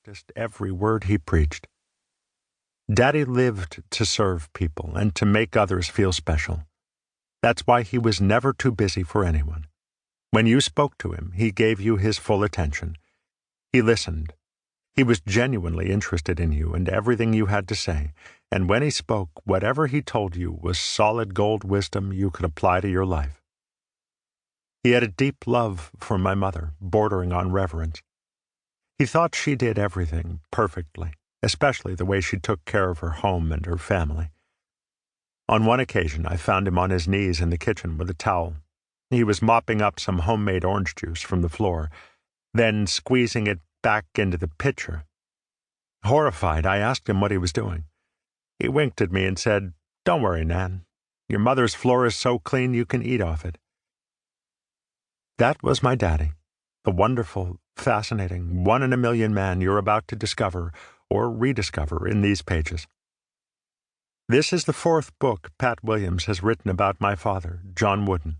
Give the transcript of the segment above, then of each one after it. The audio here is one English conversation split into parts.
practiced every word he preached. Daddy lived to serve people and to make others feel special. That's why he was never too busy for anyone. When you spoke to him, he gave you his full attention. He listened. He was genuinely interested in you and everything you had to say, and when he spoke, whatever he told you was solid gold wisdom you could apply to your life. He had a deep love for my mother, bordering on reverence. He thought she did everything perfectly, especially the way she took care of her home and her family. On one occasion, I found him on his knees in the kitchen with a towel. He was mopping up some homemade orange juice from the floor, then squeezing it back into the pitcher. Horrified, I asked him what he was doing. He winked at me and said, "Don't worry, Nan. Your mother's floor is so clean you can eat off it." That was my daddy, the wonderful, fascinating, one-in-a-million man you're about to discover or rediscover in these pages. This is the fourth book Pat Williams has written about my father, John Wooden.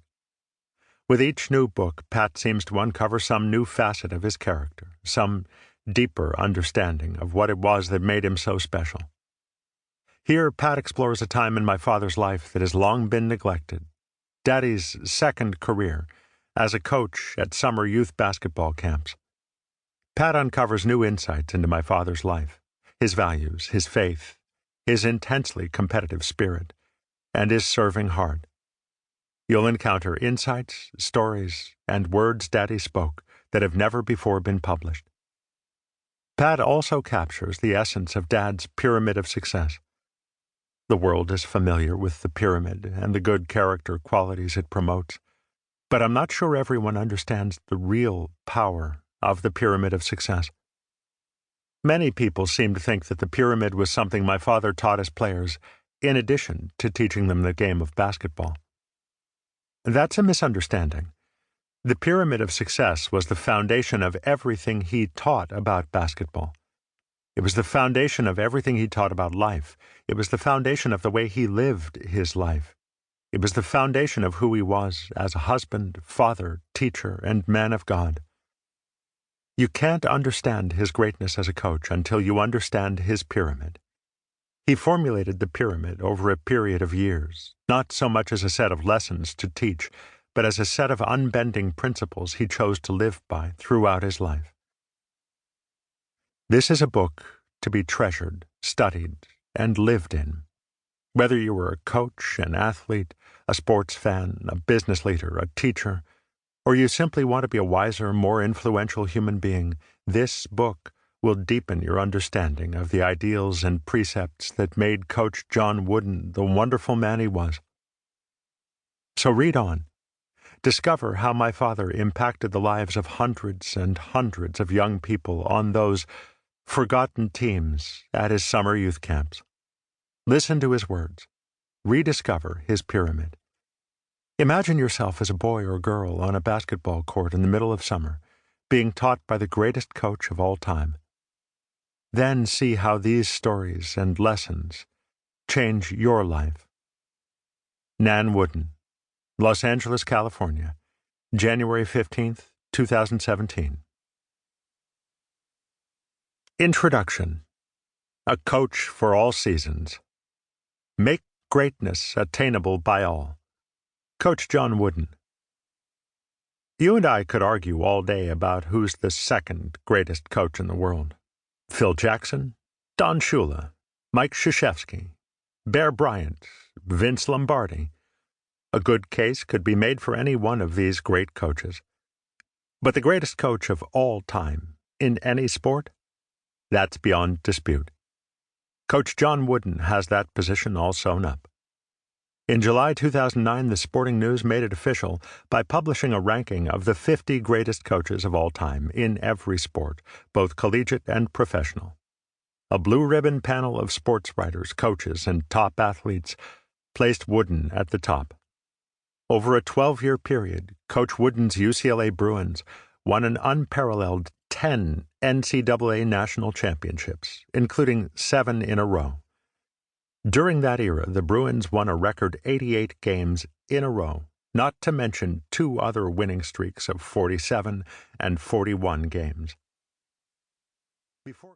With each new book, Pat seems to uncover some new facet of his character, some deeper understanding of what it was that made him so special. Here, Pat explores a time in my father's life that has long been neglected, Daddy's second career as a coach at summer youth basketball camps. Pat uncovers new insights into my father's life, his values, his faith, his intensely competitive spirit, and his serving heart. You'll encounter insights, stories, and words Daddy spoke that have never before been published. Pat also captures the essence of Dad's pyramid of success. The world is familiar with the pyramid and the good character qualities it promotes, but I'm not sure everyone understands the real power of the pyramid of success. Many people seem to think that the pyramid was something my father taught his players in addition to teaching them the game of basketball. That's a misunderstanding. The pyramid of success was the foundation of everything he taught about basketball. It was the foundation of everything he taught about life. It was the foundation of the way he lived his life. It was the foundation of who he was as a husband, father, teacher, and man of God. You can't understand his greatness as a coach until you understand his pyramid. He formulated the pyramid over a period of years, not so much as a set of lessons to teach, but as a set of unbending principles he chose to live by throughout his life. This is a book to be treasured, studied, and lived in. Whether you were a coach, an athlete, a sports fan, a business leader, a teacher, or you simply want to be a wiser, more influential human being, this book will deepen your understanding of the ideals and precepts that made Coach John Wooden the wonderful man he was. So read on. Discover how my father impacted the lives of hundreds and hundreds of young people on those forgotten teams at his summer youth camps. Listen to his words. Rediscover his pyramid. Imagine yourself as a boy or girl on a basketball court in the middle of summer, being taught by the greatest coach of all time. Then see how these stories and lessons change your life. Nan Wooden, Los Angeles, California, January 15th, 2017. Introduction. A coach for all seasons. Make greatness attainable by all. Coach John Wooden. You and I could argue all day about who's the second greatest coach in the world. Phil Jackson, Don Shula, Mike Krzyzewski, Bear Bryant, Vince Lombardi. A good case could be made for any one of these great coaches. But the greatest coach of all time, in any sport? That's beyond dispute. Coach John Wooden has that position all sewn up. In July 2009, the Sporting News made it official by publishing a ranking of the 50 greatest coaches of all time in every sport, both collegiate and professional. A blue-ribbon panel of sports writers, coaches, and top athletes placed Wooden at the top. Over a 12-year period, Coach Wooden's UCLA Bruins won an unparalleled 10 NCAA national championships, including 7 in a row. During that era, the Bruins won a record 88 games in a row, not to mention 2 other winning streaks of 47 and 41 games. Before